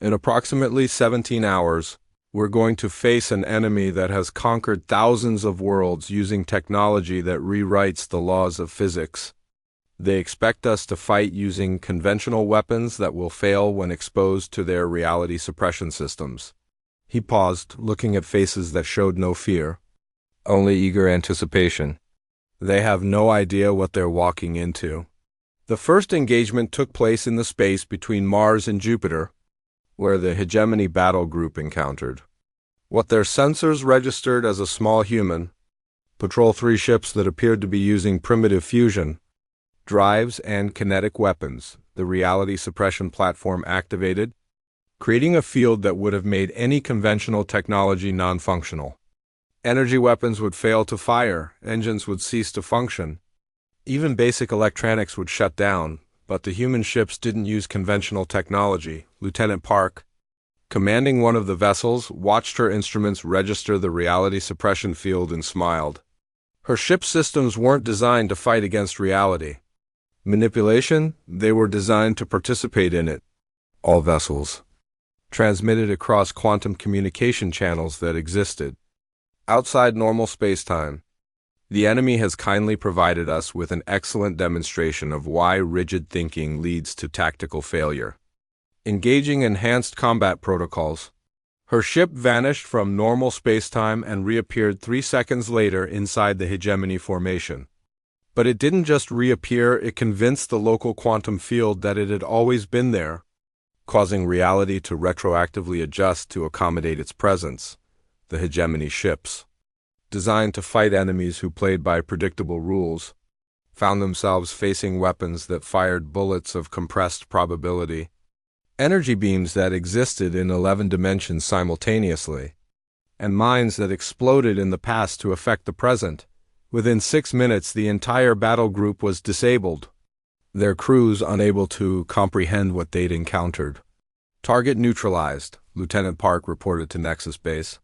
"In approximately 17 hours, we're going to face an enemy that has conquered thousands of worlds using technology that rewrites the laws of physics. They expect us to fight using conventional weapons that will fail when exposed to their reality suppression systems." He paused, looking at faces that showed no fear, only eager anticipation. They have no idea what they're walking into. The first engagement took place in the space between Mars and Jupiter, where the hegemony battle group encountered what their sensors registered as a small human, Patrol 3 ships that appeared to be using primitive fusion, drives and kinetic weapons. The reality suppression platform activated, creating a field that would have made any conventional technology non-functional. Energy weapons would fail to fire, engines would cease to function. Even basic electronics would shut down, but the human ships didn't use conventional technology. Lieutenant Park, commanding one of the vessels, watched her instruments register the reality suppression field and smiled. Her ship systems weren't designed to fight against reality. Manipulation, they were designed to participate in it. All vessels transmitted across quantum communication channels that existed outside normal space-time. The enemy has kindly provided us with an excellent demonstration of why rigid thinking leads to tactical failure. Engaging enhanced combat protocols. Her ship vanished from normal space-time and reappeared 3 seconds later inside the hegemony formation. But it didn't just reappear, it convinced the local quantum field that it had always been there, causing reality to retroactively adjust to accommodate its presence. The hegemony ships, designed to fight enemies who played by predictable rules, found themselves facing weapons that fired bullets of compressed probability, energy beams that existed in 11 dimensions simultaneously, and minds that exploded in the past to affect the present. Within 6 minutes, the entire battle group was disabled, their crews unable to comprehend what they'd encountered. Target neutralized, Lieutenant Park reported to Nexus Base.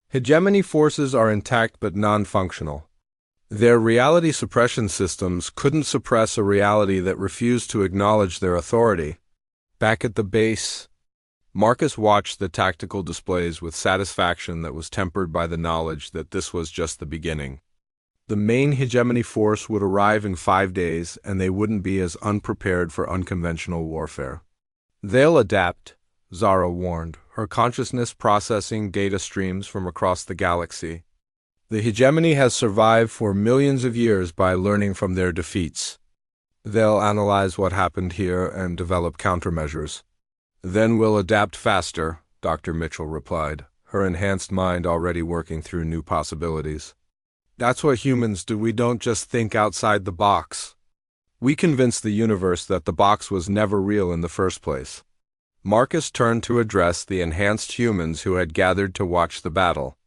Hegemony forces are intact but non-functional. Their reality suppression systems couldn't suppress a reality that refused to acknowledge their authority. Back at the base, Marcus watched the tactical displays with satisfaction that was tempered by the knowledge that this was just the beginning. The main hegemony force would arrive in 5 days, and they wouldn't be as unprepared for unconventional warfare. They'll adapt, Zara warned, her consciousness processing data streams from across the galaxy. The hegemony has survived for millions of years by learning from their defeats. They'll analyze what happened here and develop countermeasures. Then we'll adapt faster, Dr. Mitchell replied, her enhanced mind already working through new possibilities. That's what humans do. We don't just think outside the box. We convince the universe that the box was never real in the first place. Marcus turned to address the enhanced humans who had gathered to watch the battle.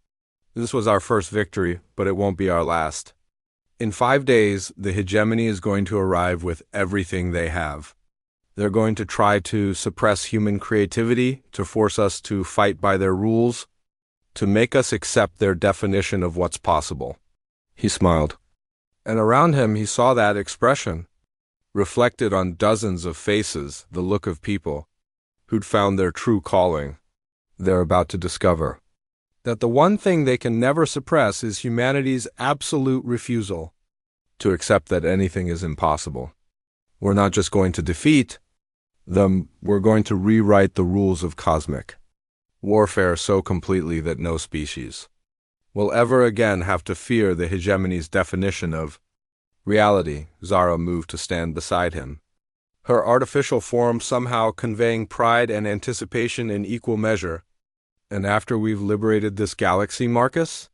This was our first victory, but it won't be our last. In 5 days, the hegemony is going to arrive with everything they have. They're going to try to suppress human creativity, to force us to fight by their rules, to make us accept their definition of what's possible. He smiled. And around him he saw that expression, reflected on dozens of faces, the look of people who'd found their true calling. They're about to discover that the one thing they can never suppress is humanity's absolute refusal to accept that anything is impossible. We're not just going to defeat them, we're going to rewrite the rules of cosmic warfare so completely that no species will ever again have to fear the hegemony's definition of reality. Zara moved to stand beside him, her artificial form somehow conveying pride and anticipation in equal measure. And after we've liberated this galaxy, Marcus?